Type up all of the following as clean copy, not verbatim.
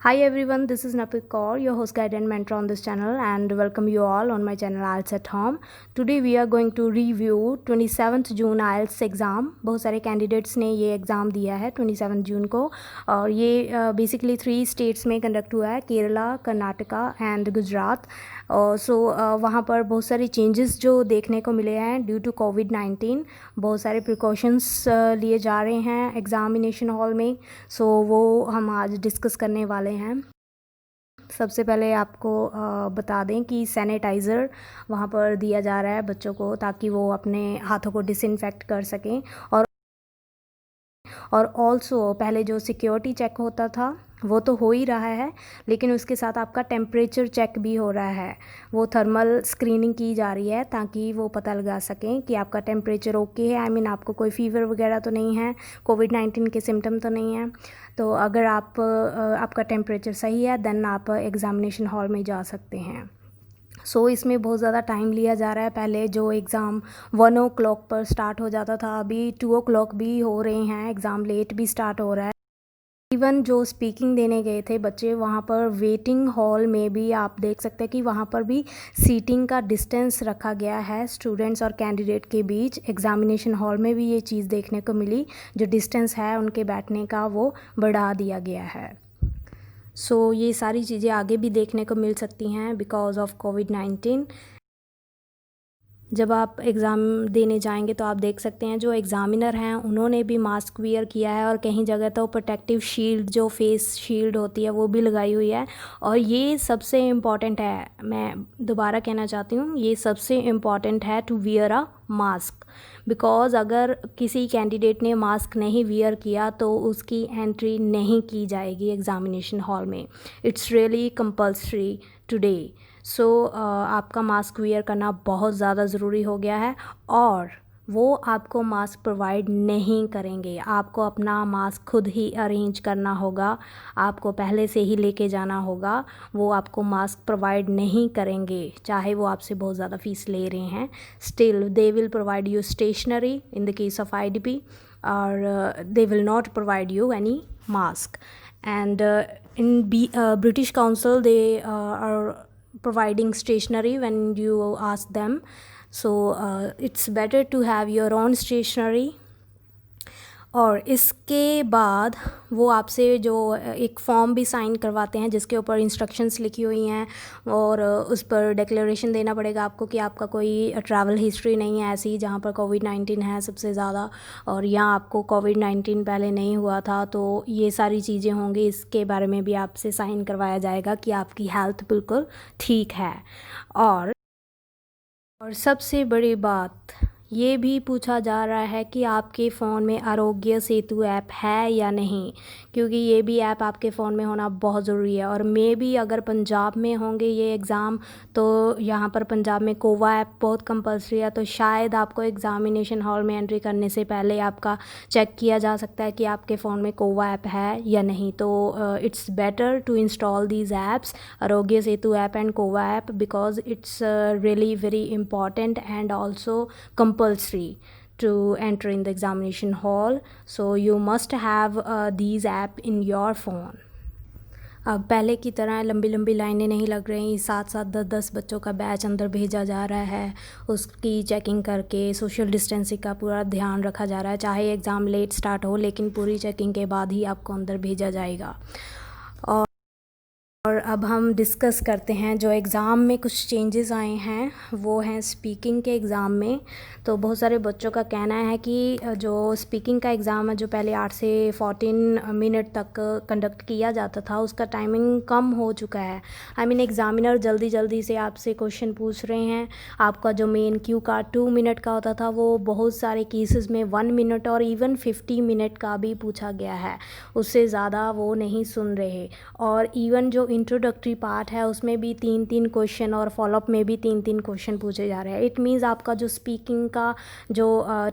Hi everyone, this is Napik Kaur, your host, guide and mentor on this channel, and welcome you all on my channel IELTS at Home. Today we are going to review 27th June IELTS exam. बहुत सारे candidates ने ये exam दिया है 27 जून को, और ये basically 3 states में कंडक्ट हुआ है, केरला, कर्नाटका एंड गुजरात. वहाँ पर बहुत सारे चेंजेस जो देखने को मिले हैं ड्यू टू कोविड-19. बहुत सारे प्रिकॉशंस लिए जा रहे हैं एग्ज़ामिनेशन हॉल में. वो हम आज डिस्कस करने वाले हैं. सबसे पहले आपको बता दें कि सैनिटाइज़र वहाँ पर दिया जा रहा है बच्चों को, ताकि वो अपने हाथों को डिसइंफेक्ट कर सकें. और ऑल्सो पहले जो सिक्योरिटी चेक होता था वो तो हो ही रहा है, लेकिन उसके साथ आपका टेम्परेचर चेक भी हो रहा है. वो थर्मल स्क्रीनिंग की जा रही है ताकि वो पता लगा सकें कि आपका टेम्परेचर ओके है. आई मीन आपको कोई फ़ीवर वगैरह तो नहीं है, कोविड-19 के सिम्टम तो नहीं हैं. तो अगर आपका टेम्परेचर सही है देन आप एग्ज़ामिनेशन हॉल में जा सकते हैं. इसमें बहुत ज़्यादा टाइम लिया जा रहा है. पहले जो एग्ज़ाम 1 o'clock पर स्टार्ट हो जाता था, अभी 2 o'clock भी हो रहे हैं. एग्ज़ाम लेट भी स्टार्ट हो रहा है. इवन जो स्पीकिंग देने गए थे बच्चे, वहाँ पर वेटिंग हॉल में भी आप देख सकते हैं कि वहाँ पर भी सीटिंग का डिस्टेंस रखा गया है स्टूडेंट्स और कैंडिडेट के बीच. एग्ज़ामिनेशन हॉल में भी ये चीज़ देखने को मिली, जो डिस्टेंस है उनके बैठने का वो बढ़ा दिया गया है. ये सारी चीज़ें आगे भी देखने को मिल सकती हैं बिकॉज ऑफ कोविड-19. जब आप एग्ज़ाम देने जाएंगे तो आप देख सकते हैं जो एग्ज़ामिनर हैं उन्होंने भी मास्क वियर किया है, और कहीं जगह तो प्रोटेक्टिव शील्ड, जो फेस शील्ड होती है, वो भी लगाई हुई है. और ये सबसे इम्पॉर्टेंट है, मैं दोबारा कहना चाहती हूँ, ये सबसे इम्पॉर्टेंट है to wear a mask. Because अगर किसी कैंडिडेट ने मास्क नहीं वियर किया तो उसकी एंट्री नहीं की जाएगी एग्ज़ामिनेशन हॉल में. It's really compulsory today. आपका मास्क वियर करना बहुत ज़्यादा ज़रूरी हो गया है, और वो आपको मास्क प्रोवाइड नहीं करेंगे. आपको अपना मास्क खुद ही अरेंज करना होगा, आपको पहले से ही लेके जाना होगा. वो आपको मास्क प्रोवाइड नहीं करेंगे, चाहे वो आपसे बहुत ज़्यादा फ़ीस ले रहे हैं. Still they will provide you stationery in the case of IDP, और they will not provide you any mask. And in British Council they are providing stationery when you ask them. It's better to have your own stationery. और इसके बाद वो आपसे जो एक form भी sign करवाते हैं जिसके ऊपर इंस्ट्रक्शंस लिखी हुई हैं, और उस पर डिक्लेरेशन देना पड़ेगा आपको कि आपका कोई ट्रैवल हिस्ट्री नहीं है ऐसी जहाँ पर कोविड-19 है सबसे ज़्यादा, और यहाँ आपको कोविड-19 पहले नहीं हुआ था. तो ये सारी चीज़ें होंगी, इसके बारे में भी आपसे साइन करवाया जाएगा कि आपकी हेल्थ बिल्कुल ठीक है. और सबसे बड़ी बात ये भी पूछा जा रहा है कि आपके फ़ोन में आरोग्य सेतु ऐप है या नहीं, क्योंकि ये भी ऐप आपके फ़ोन में होना बहुत ज़रूरी है. और मे भी अगर पंजाब में होंगे ये एग्ज़ाम, तो यहाँ पर पंजाब में कोवा ऐप बहुत कंपल्सरी है. तो शायद आपको एग्ज़ामिनेशन हॉल में एंट्री करने से पहले आपका चेक किया जा सकता है कि आपके फ़ोन में कोवा ऐप है या नहीं. तो it's better to install these apps, Aarogya Setu app and कोवा app, because it's really very important and also compulsory to enter in the examination hall. So you must have these app in your phone. अब पहले की तरह लंबी लंबी लाइनें नहीं लग रही. 7-7, 10-10 बच्चों का बैच अंदर भेजा जा रहा है, उसकी चेकिंग करके सोशल डिस्टेंसिंग का पूरा ध्यान रखा जा रहा है. चाहे एग्ज़ाम लेट स्टार्ट हो, लेकिन पूरी चेकिंग के बाद ही आपको अंदर भेजा जाएगा. और अब हम डिस्कस करते हैं जो एग्ज़ाम में कुछ चेंजेस आए हैं, वो हैं स्पीकिंग के एग्ज़ाम में. तो बहुत सारे बच्चों का कहना है कि जो स्पीकिंग का एग्ज़ाम है, जो पहले 8 से 14 मिनट तक कंडक्ट किया जाता था, उसका टाइमिंग कम हो चुका है. आई मीन एग्ज़ामिनर जल्दी जल्दी से आपसे क्वेश्चन पूछ रहे हैं. आपका जो मेन क्यू कार्ड 2 मिनट का होता था, वो बहुत सारे केसेस में 1 मिनट और इवन 50 मिनट का भी पूछा गया है. उससे ज़्यादा वो नहीं सुन रहे. और इवन जो इंट्रोडक्टरी पार्ट है उसमें भी 3-3 क्वेश्चन, और फॉलोअप में भी 3-3 क्वेश्चन पूछे जा रहे हैं. इट मीन्स आपका जो स्पीकिंग का जो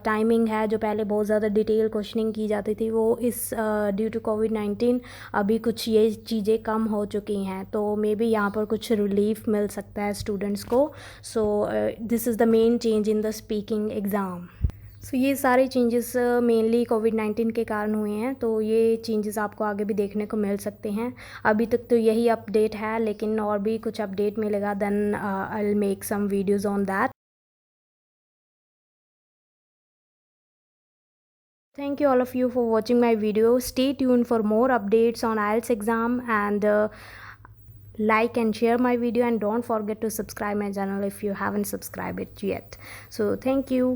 टाइमिंग है, जो पहले बहुत ज़्यादा डिटेल क्वेश्चनिंग की जाती थी, वो इस ड्यू टू कोविड-19 अभी कुछ ये चीज़ें कम हो चुकी हैं. तो मे बी यहाँ पर कुछ रिलीफ मिल सकता है स्टूडेंट्स को. This is the main change in the speaking exam. So ये सारे चेंजेस मेनली कोविड-19 के कारण हुए हैं, तो ये चेंजेस आपको आगे भी देखने को मिल सकते हैं। अभी तक तो यही अपडेट है, लेकिन और भी कुछ अपडेट मिलेगा then I will make some videos on that. Thank you all of you for watching my video. Stay tuned for more updates on IELTS exam, and like and share my video, and don't forget to subscribe my channel if you haven't subscribed it yet. So thank you.